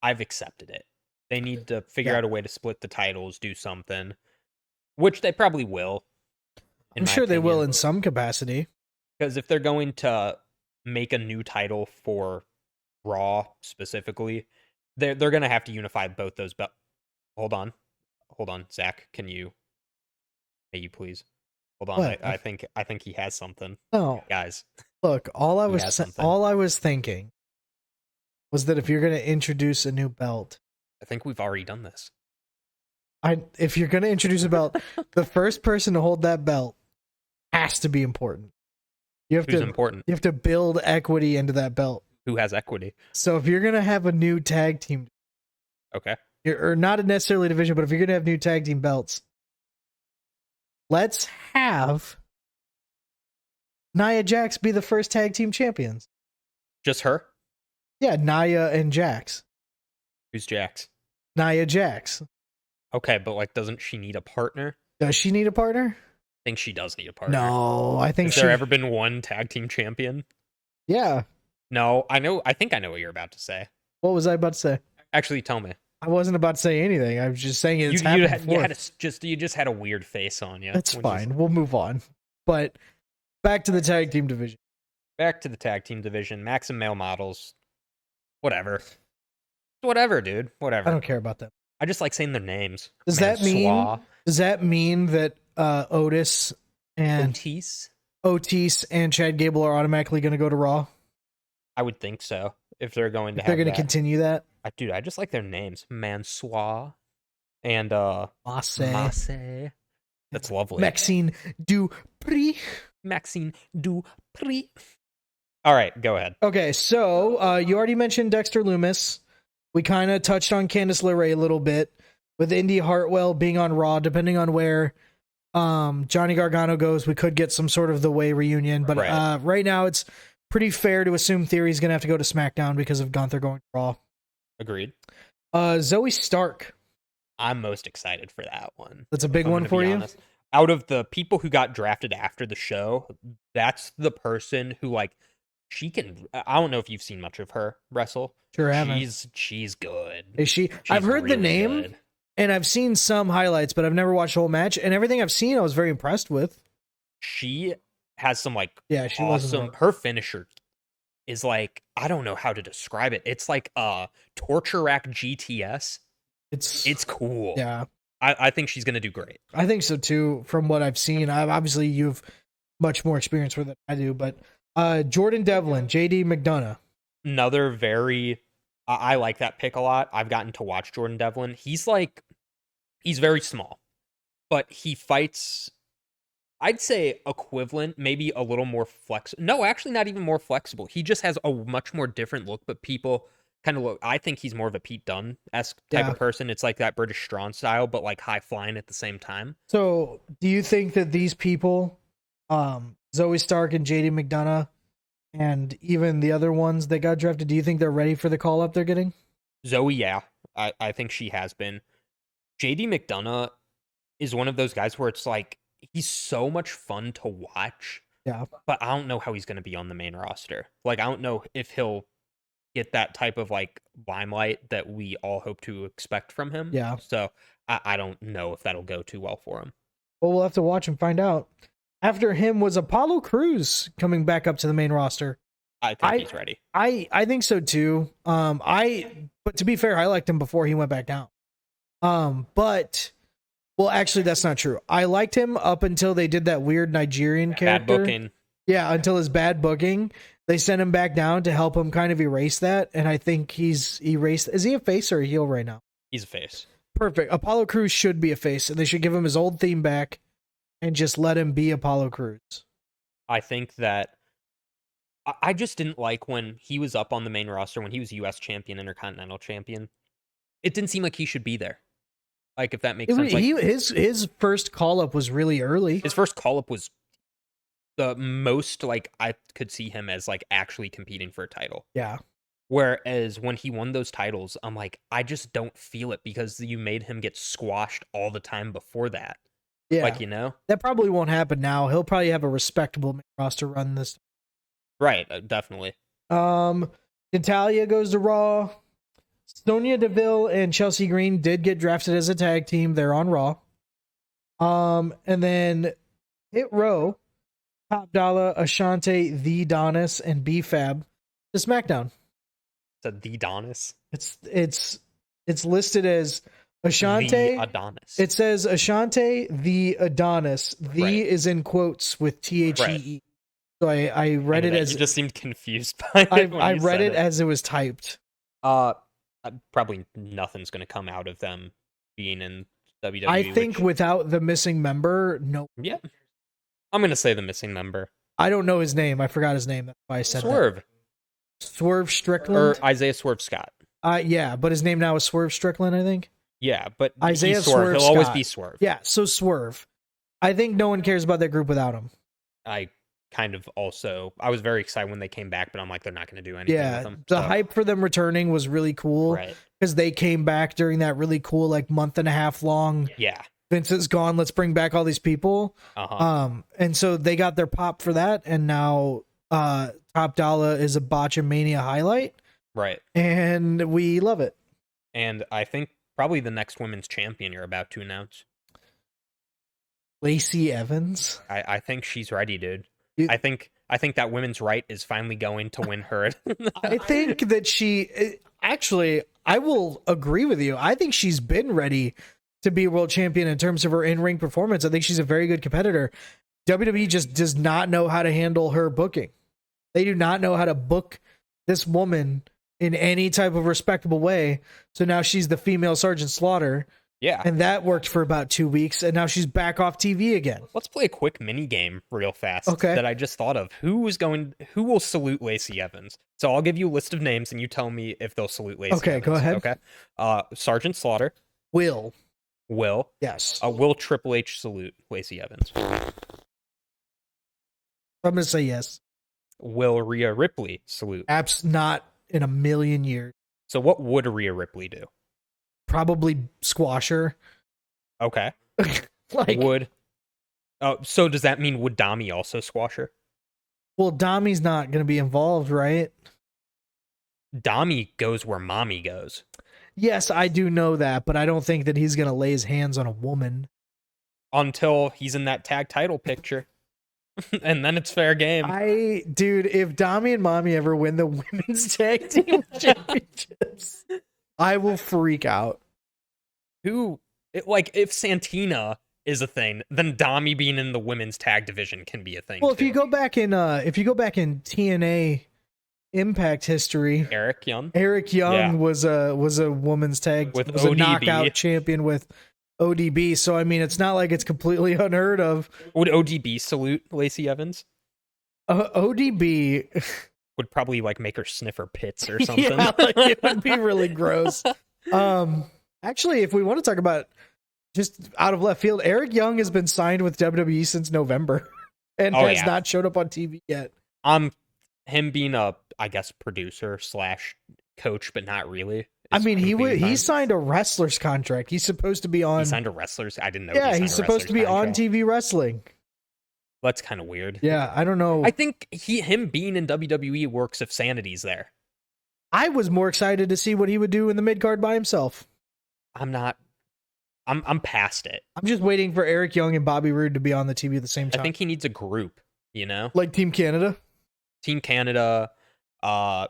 I've accepted it. They need to figure out a way to split the titles, do something, which they probably will. I'm sure they will in some capacity. Because if they're going to make a new title for Raw specifically, they're going to have to unify both those belts. Hold on, Zach. Hey, you please hold on. I think he has something. No, guys. Look, all I was thinking was that if you're going to introduce a new belt, I think we've already done this. If you're going to introduce a belt, the first person to hold that belt has to be important. Who's important? You have to build equity into that belt. Who has equity? So if you're going to have a new tag team, okay, or not necessarily a division, but if you're going to have new tag team belts, let's have Nia Jax be the first tag team champions. Just her? Yeah, Nia and Jax. Who's Jax? Nia Jax. Okay, but like, doesn't she need a partner? Does she need a partner? I think she does need a partner. No, I think Has there ever been one tag team champion? Yeah. No, I think I know what you're about to say. What was I about to say? Actually, tell me. I wasn't about to say anything. I was just saying it's you just had a weird face on you. That's fine. We'll move on. But back to the tag team division. Maxim male models. Whatever, dude. Whatever. I don't care about them. I just like saying their names. Does that mean that Otis and Otis and Chad Gable are automatically going to go to Raw? I would think so. If they're going to, they're going to continue that. Dude, I just like their names, Mansois and Masse. That's lovely. Maxine Dupri. All right, go ahead. Okay, so you already mentioned Dexter Lumis. We kind of touched on Candice LeRae a little bit with Indy Hartwell being on Raw. Depending on where Johnny Gargano goes, we could get some sort of The Way reunion. But right now, it's pretty fair to assume Theory's going to have to go to SmackDown because of Gunther going to Raw. Agreed. Zoe Stark. I'm most excited for that one. That's a big one for you? Honest. Out of the people who got drafted after the show, that's the person who, like, she can... I don't know if you've seen much of her wrestle. Sure haven't. She's good. Is she? I've heard really the name, good. And I've seen some highlights, but I've never watched the whole match. And everything I've seen, I was very impressed with. She has some, like, she awesome... Her finisher is, like... I don't know how to describe it. It's like a torture rack GTS. It's cool. Yeah. I think she's going to do great. I think so, too, from what I've seen. Obviously, you've much more experience with it than I do, but Jordan Devlin, JD McDonough. Another very, I like that pick a lot. I've gotten to watch Jordan Devlin. He's very small, but he fights, I'd say equivalent, maybe a little more flexible. No, actually not even more flexible. He just has a much more different look, but people kind of look, I think he's more of a Pete Dunne-esque type of person. It's like that British Strong style, but like high flying at the same time. So do you think that these people, Zoe Stark and JD McDonough, and even the other ones that got drafted, do you think they're ready for the call up they're getting? Zoe, yeah. I think she has been. JD McDonough is one of those guys where it's like, he's so much fun to watch. Yeah. But I don't know how he's going to be on the main roster. Like, I don't know if he'll get that type of like limelight that we all hope to expect from him. Yeah. So I don't know if that'll go too well for him. Well, we'll have to watch and find out. After him was Apollo Crews coming back up to the main roster. I think he's ready. I think so too. But to be fair, I liked him before he went back down. But well, actually, that's not true. I liked him up until they did that weird Nigerian character. Bad booking. Yeah, until his bad booking. They sent him back down to help him kind of erase that, and I think he's erased. Is he a face or a heel right now? He's a face. Perfect. Apollo Crews should be a face, and they should give him his old theme back and just let him be Apollo Crews. I think that I just didn't like when he was up on the main roster, when he was U.S. champion, Intercontinental champion. It didn't seem like he should be there. Like, if that makes sense. Like, his first call-up was really early. His first call-up was the most, like, I could see him as, like, actually competing for a title. Yeah. Whereas when he won those titles, I'm like, I just don't feel it because you made him get squashed all the time before that. Yeah. Like, you know? That probably won't happen now. He'll probably have a respectable main roster run this. Right, definitely. Natalia goes to Raw. Sonya Deville and Chelsea Green did get drafted as a tag team. They're on Raw. And then Hit Row, Top Dollar, Ashante, The Donis, and B-Fab to SmackDown. The Adonis. It's listed as Ashante. The Adonis. It says Ashante, The Adonis. The Right. is in quotes with THEE. Right. So I read it as... You just seemed confused by it. I read it as it was typed. Probably nothing's going to come out of them being in WWE. I think without the missing member, no. Yeah. I'm going to say the missing member. I don't know his name. I forgot his name. That's why I said Swerve. that. Swerve Strickland? Or Isaiah Swerve Scott. Yeah, but his name now is Swerve Strickland, I think. Yeah, but Isaiah he's Swerve. He'll always Scott. be Swerve. Yeah, so Swerve. I think no one cares about that group without him. I kind of also, I was very excited when they came back, but I'm like, they're not going to do anything with them. The hype for them returning was really cool. Right. Because they came back during that really cool, like, month and a half long. Yeah. Vince is gone. Let's bring back all these people. And so they got their pop for that. And now Top Dollar is a Botchamania highlight. Right. And we love it. And I think probably the next women's champion you're about to announce. Lacey Evans. I think she's ready, dude. I think that women's right is finally going to win her. I think that actually, I will agree with you. I think she's been ready to be world champion in terms of her in-ring performance. I think she's a very good competitor. WWE just does not know how to handle her booking. They do not know how to book this woman in any type of respectable way. So now she's the female Sergeant Slaughter. Yeah. And that worked for about 2 weeks, and now she's back off TV again. Let's play a quick mini game real fast. Okay. That I just thought of. Who will salute Lacey Evans? So I'll give you a list of names, and you tell me if they'll salute Lacey Evans. Okay, go ahead. Okay. Sergeant Slaughter. Will. Yes. Will Triple H salute Lacey Evans? I'm going to say yes. Will Rhea Ripley salute? Not in a million years. So what would Rhea Ripley do? Probably squash her. Okay. So does that mean would Dami also squash her? Well, Dami's not going to be involved, right? Dami goes where mommy goes. Yes, I do know that, but I don't think that he's going to lay his hands on a woman. Until he's in that tag title picture. And then it's fair game. Dude, if Dami and mommy ever win the women's tag team championships, I will freak out. If Santina is a thing, then Dami being in the women's tag division can be a thing. Well, too. if you go back in TNA Impact history, Eric Young Yeah. was a women's tag with was a ODB. knockout champion with ODB. So I mean, it's not like it's completely unheard of. Would ODB salute Lacey Evans? ODB Would probably like make her sniff her pits or something. yeah, like, it would be really gross. Actually, if we want to talk about just out of left field, Eric Young has been signed with WWE since November and has not showed up on TV yet. Him being a, I guess, producer / coach, but not really. I mean, he signed a wrestler's contract. He's supposed to be on. He signed a wrestler's. I didn't know. Yeah, he's supposed to be on TV wrestling. That's kind of weird. Yeah, I don't know. I think him being in WWE works if Sanity's there. I was more excited to see what he would do in the mid card by himself. I'm past it. I'm just waiting for Eric Young and Bobby Roode to be on the TV at the same time. I think he needs a group, like Team Canada. Team Canada, the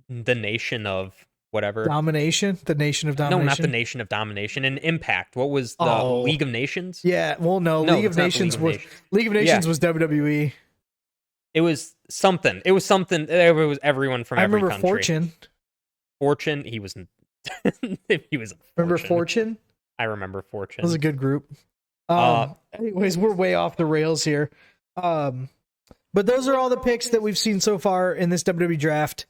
Nation of whatever. Domination? The Nation of Domination? No, not the Nation of Domination. And Impact. What was the League of Nations? Yeah, well, no League of Nations was WWE. It was something. It was something. It was everyone from every country. Fortune. Fortune, he was he was Remember Fortune? I remember Fortune. It was a good group. Anyways, we're way off the rails here. But those are all the picks that we've seen so far in this WWE draft.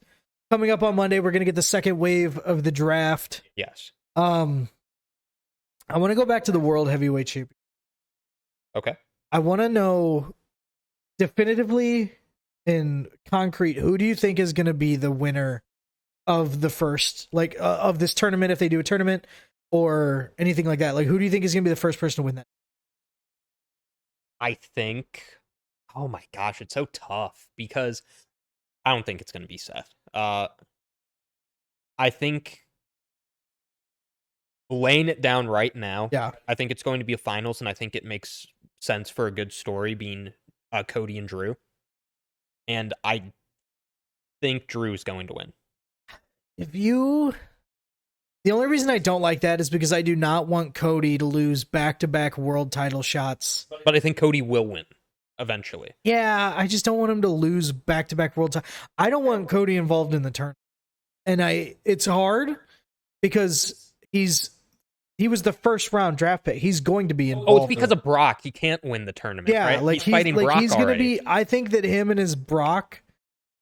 Coming up on Monday, we're going to get the second wave of the draft. Yes. I want to go back to the World Heavyweight Championship. Okay. I want to know definitively in concrete, who do you think is going to be the winner of the first, of this tournament, if they do a tournament or anything like that? Like, who do you think is going to be the first person to win that? I think, oh my gosh, it's so tough because I don't think it's going to be Seth. I think laying it down right now, I think it's going to be a finals, and I think it makes sense for a good story being Cody and Drew. And I think Drew is going to win. The only reason I don't like that is because I do not want Cody to lose back-to-back world title shots. But I think Cody will win eventually. Yeah, I just don't want him to lose back-to-back world title. I don't want Cody involved in the tournament. And it's hard because he was the first round draft pick. He's going to be involved. Oh, it's because of Brock. He can't win the tournament, right? Like he's fighting Brock he's already. Gonna be, I think that him and his Brock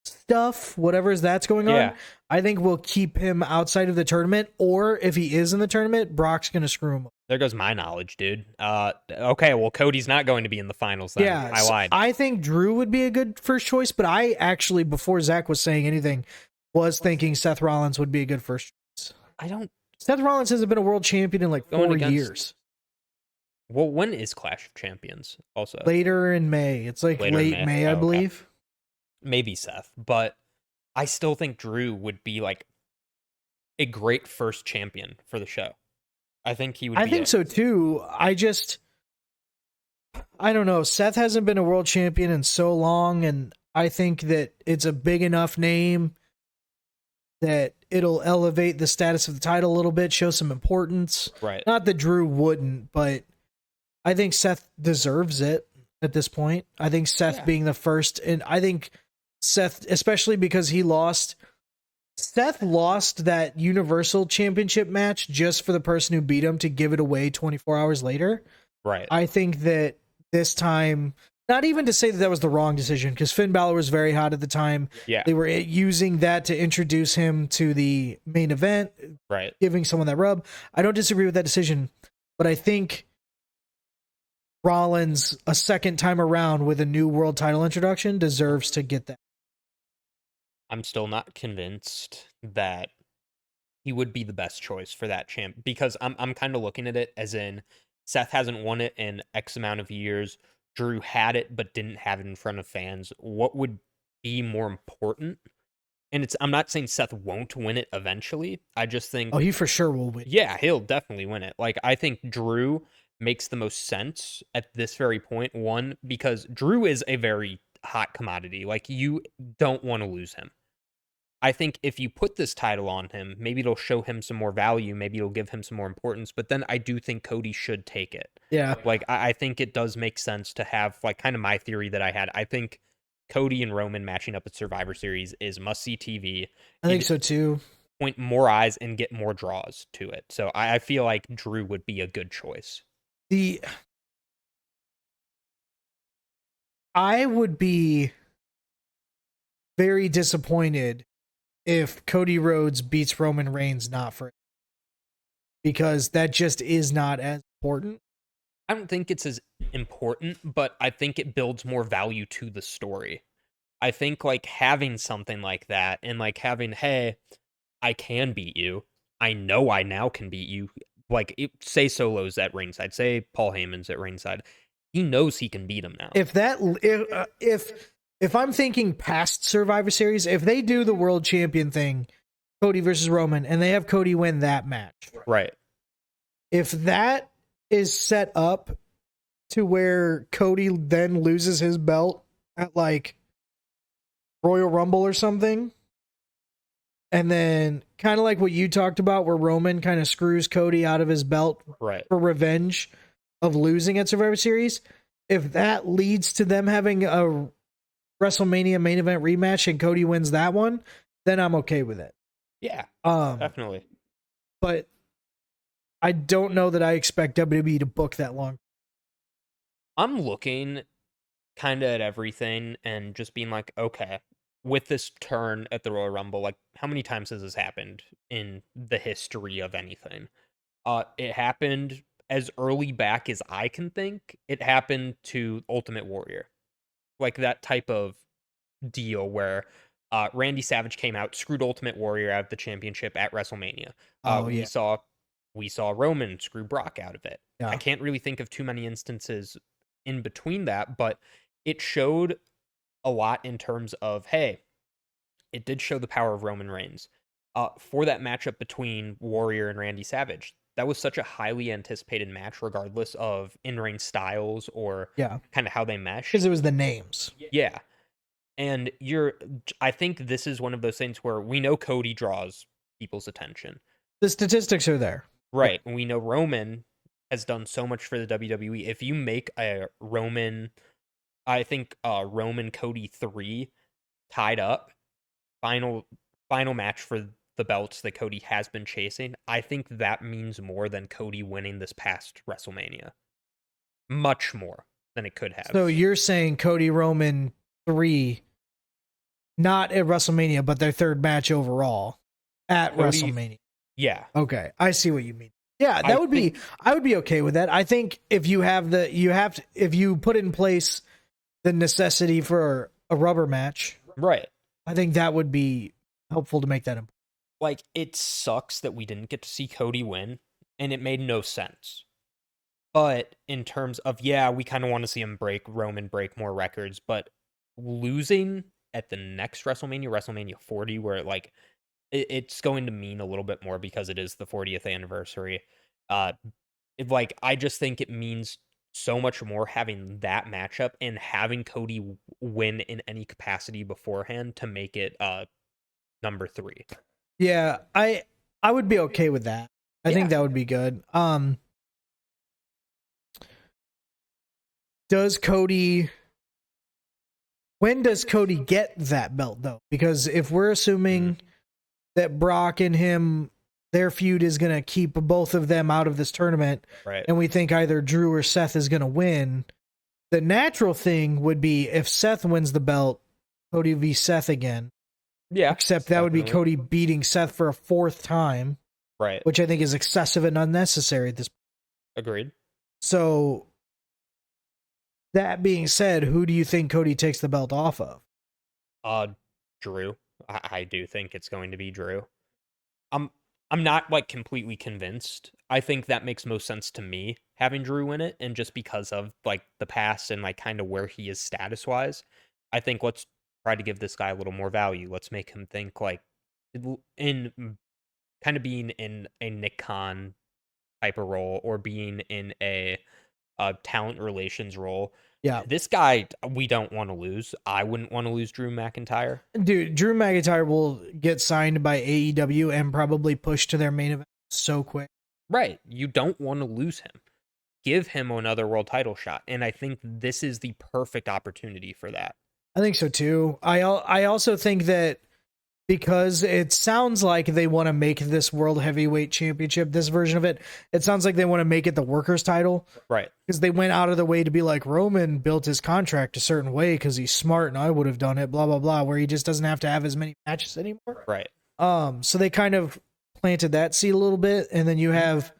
stuff, whatever that's going on, I think we'll keep him outside of the tournament, or if he is in the tournament, Brock's going to screw him up. There goes my knowledge, dude. Okay, well, Cody's not going to be in the finals then. Yeah, I lied. I think Drew would be a good first choice, but I actually, before Zach was saying anything, was thinking Seth Rollins would be a good first choice. Seth Rollins hasn't been a world champion in like 4 years. Well, when is Clash of Champions also? Later in May. It's like late May, I believe. Maybe Seth, but I still think Drew would be like a great first champion for the show. I think he would be. I think so too. I don't know. Seth hasn't been a world champion in so long, and I think that it's a big enough name that it'll elevate the status of the title a little bit, show some importance. Right. Not that Drew wouldn't, but I think Seth deserves it at this point. I think Seth being the first, and I think Seth, especially because Seth lost that Universal Championship match just for the person who beat him to give it away 24 hours later. Right. I think that this time, not even to say that was the wrong decision, because Finn Balor was very hot at the time. Yeah. They were using that to introduce him to the main event, right? Giving someone that rub. I don't disagree with that decision, but I think Rollins, a second time around with a new world title introduction, deserves to get that. I'm still not convinced that he would be the best choice for that champ, because I'm kind of looking at it as in Seth hasn't won it in X amount of years. Drew had it but didn't have it in front of fans. What would be more important? And I'm not saying Seth won't win it eventually. I just think he for sure will win. Yeah, he'll definitely win it. Like, I think Drew makes the most sense at this very point. One, because Drew is a very hot commodity. Like, you don't want to lose him. I think if you put this title on him, maybe it'll show him some more value, maybe it'll give him some more importance, but then I do think Cody should take it. Yeah. Like, I think it does make sense to have, like, kind of my theory that I had. I think Cody and Roman matching up at Survivor Series is must-see TV. I think so too. Point more eyes and get more draws to it. So I feel like Drew would be a good choice. I would be very disappointed if Cody Rhodes beats Roman Reigns not for, because that just is not as important. I don't think it's as important, but I think it builds more value to the story. I think like having something like that and like having, hey, I can beat you. I know I now can beat you. Like, say Solo's at ringside, say Paul Heyman's at ringside. He knows he can beat him now. If I'm thinking past Survivor Series, if they do the world champion thing, Cody versus Roman, and they have Cody win that match, right? If that is set up to where Cody then loses his belt at like Royal Rumble or something, and then kind of like what you talked about, where Roman kind of screws Cody out of his belt right for revenge of losing at Survivor Series, if that leads to them having a WrestleMania main event rematch and Cody wins that one, then I'm okay with it. Yeah, definitely. But I don't know that I expect WWE to book that long. I'm looking kind of at everything and just being like, okay, with this turn at the Royal Rumble, like how many times has this happened in the history of anything? It happened as early back as I can think. It happened to Ultimate Warrior. Like that type of deal where Randy Savage came out, screwed Ultimate Warrior out of the championship at WrestleMania. We saw Roman screw Brock out of it. Yeah. I can't really think of too many instances in between that, but it showed a lot in terms of, hey, it did show the power of Roman Reigns. For that matchup between Warrior and Randy Savage, that was such a highly anticipated match, regardless of in-ring styles or kind of how they mesh. Because it was the names. Yeah. And I think this is one of those things where we know Cody draws people's attention. The statistics are there. Right. And we know Roman has done so much for the WWE. If you make a Roman, I think Roman Cody 3 tied up, final match for the belts that Cody has been chasing, I think that means more than Cody winning this past WrestleMania. Much more than it could have. So you're saying Cody Roman 3, not at WrestleMania, but their third match overall at WrestleMania. Yeah. Okay, I see what you mean. Yeah, I would be okay with that. I think if you put in place the necessity for a rubber match, right? I think that would be helpful to make that important. Like, it sucks that we didn't get to see Cody win, and it made no sense. But in terms of, we kind of want to see him Roman break more records, but losing at the next WrestleMania 40, where it's going to mean a little bit more because it is the 40th anniversary. I just think it means so much more having that matchup and having Cody win in any capacity beforehand to make it number 3. Yeah, I would be okay with that. I think that would be good. When does Cody get that belt though? Because if we're assuming that Brock and him, their feud is going to keep both of them out of this tournament, right? And we think either Drew or Seth is going to win, the natural thing would be if Seth wins the belt, Cody v Seth again. Yeah. Except that would be Cody beating Seth for a 4th time. Right. Which I think is excessive and unnecessary at this point. Agreed. So, that being said, who do you think Cody takes the belt off of? Drew. I do think it's going to be Drew. I'm not completely convinced. I think that makes most sense to me, having Drew win it, and just because of the past and kind of where he is status wise, I think let's try to give this guy a little more value. Let's make him think in kind of being in a Nick Khan type of role or being in a talent relations role. Yeah. This guy, we don't want to lose. I wouldn't want to lose Drew McIntyre. Dude, Drew McIntyre will get signed by AEW and probably pushed to their main event so quick. Right. You don't want to lose him. Give him another world title shot. And I think this is the perfect opportunity for that. I think so too. I also think that because it sounds like they want to make this World Heavyweight Championship, this version of it, it sounds like they want to make it the workers' title. Right. Because they went out of the way to be like, Roman built his contract a certain way because he's smart and I would have done it, blah, blah, blah, where he just doesn't have to have as many matches anymore. Right. So they kind of planted that seed a little bit, and then you have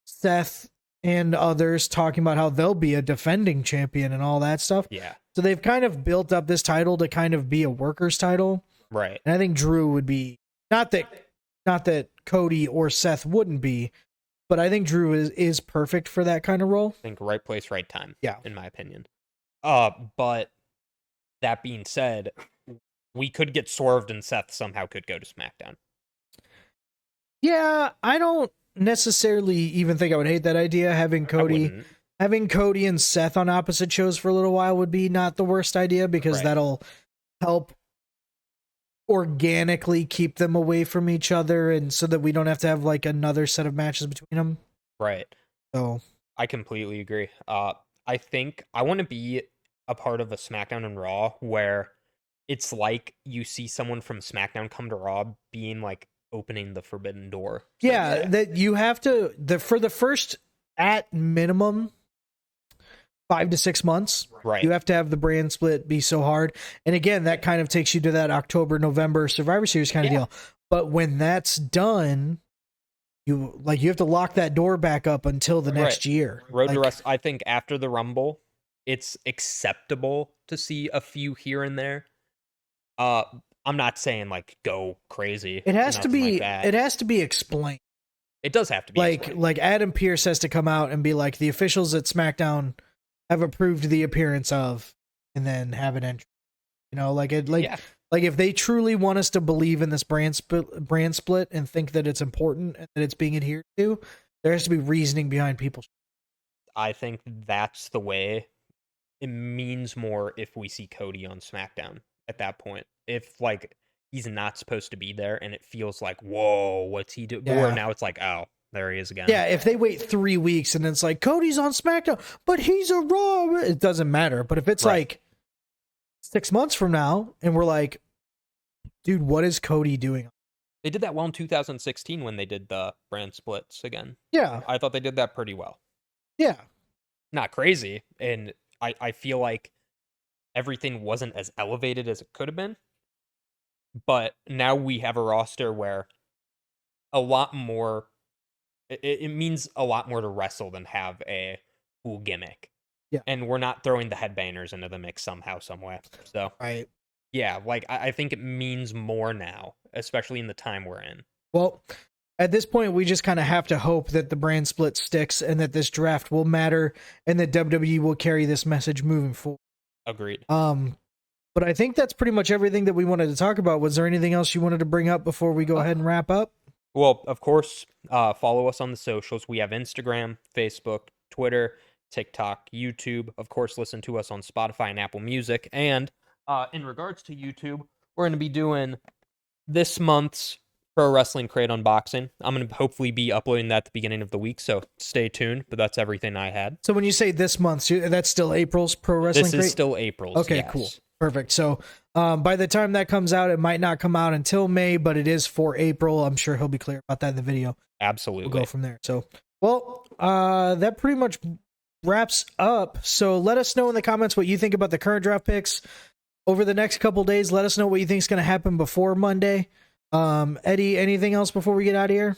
Seth and others talking about how they'll be a defending champion and all that stuff. Yeah. So they've kind of built up this title to kind of be a workers' title. Right. And I think Drew would be not that Cody or Seth wouldn't be, but I think Drew is perfect for that kind of role. I think right place, right time. Yeah. In my opinion. But that being said, we could get swerved and Seth somehow could go to SmackDown. Yeah, I don't necessarily even think I would hate that idea. Having Cody and Seth on opposite shows for a little while would be not the worst idea, because that'll help organically keep them away from each other, and so that we don't have to have like another set of matches between them. Right. So I completely agree. I think I want to be a part of a SmackDown and Raw where it's like you see someone from SmackDown come to Raw being like opening the forbidden door. So, that you have to for the first at minimum 5 to 6 months, right? You have to have the brand split be so hard, and again, that kind of takes you to that October-November Survivor Series kind of deal. But when that's done, you have to lock that door back up until the next year. Road to Wrestling. I think after the Rumble, it's acceptable to see a few here and there. I'm not saying like go crazy. It has to be. Like it has to be explained. It does have to be explained. Like Adam Pearce has to come out and be like, the officials at SmackDown have approved the appearance of, and then have an entry. You know, like if they truly want us to believe in this brand split and think that it's important and that it's being adhered to, there has to be reasoning behind people. I think that's the way. It means more if we see Cody on SmackDown at that point. If like he's not supposed to be there and it feels like, whoa, what's he doing? Or now it's like, oh, there he is again. Yeah, if they wait 3 weeks and it's like, Cody's on SmackDown, but he's a Raw, it doesn't matter. But if it's like 6 months from now and we're like, dude, what is Cody doing? They did that well in 2016 when they did the brand splits again. Yeah. I thought they did that pretty well. Yeah. Not crazy. And I feel like everything wasn't as elevated as it could have been. But now we have a roster where a lot more, it means a lot more to wrestle than have a cool gimmick. Yeah. And we're not throwing the headbangers into the mix somehow, some way. So, yeah, like I think it means more now, especially in the time we're in. Well, at this point, we just kind of have to hope that the brand split sticks and that this draft will matter and that WWE will carry this message moving forward. Agreed. But I think that's pretty much everything that we wanted to talk about. Was there anything else you wanted to bring up before we go ahead and wrap up? Well, of course, follow us on the socials. We have Instagram, Facebook, Twitter, TikTok, YouTube. Of course, listen to us on Spotify and Apple Music. And in regards to YouTube, we're going to be doing this month's Pro Wrestling Crate unboxing. I'm going to hopefully be uploading that at the beginning of the week, so stay tuned. But that's everything I had. So when you say this month, that's still April's Pro Wrestling Crate? This is still April's, Okay, yes. Cool. Perfect. So by the time that comes out, it might not come out until May, but it is for April. I'm sure he'll be clear about that in the video. Absolutely. We'll go from there. So, well, that pretty much wraps up. So let us know in the comments what you think about the current draft picks. Over the next couple days, let us know what you think is going to happen before Monday. Eddie, anything else before we get out of here?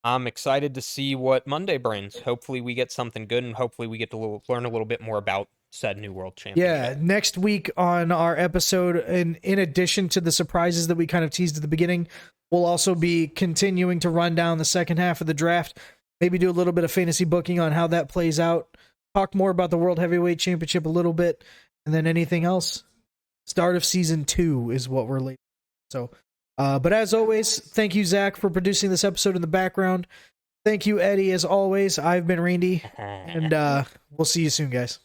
I'm excited to see what Monday brings. Hopefully we get something good, and hopefully we get to learn a little bit more about said new world championship. Yeah, next week on our episode, and in addition to the surprises that we kind of teased at the beginning, we'll also be continuing to run down the second half of the draft, maybe do a little bit of fantasy booking on how that plays out, talk more about the World Heavyweight Championship a little bit, and then anything else. Start of season 2 is what we're leaving. So, but as always, thank you, Zach, for producing this episode in the background. Thank you, Eddie, as always. I've been Randy, and we'll see you soon, guys.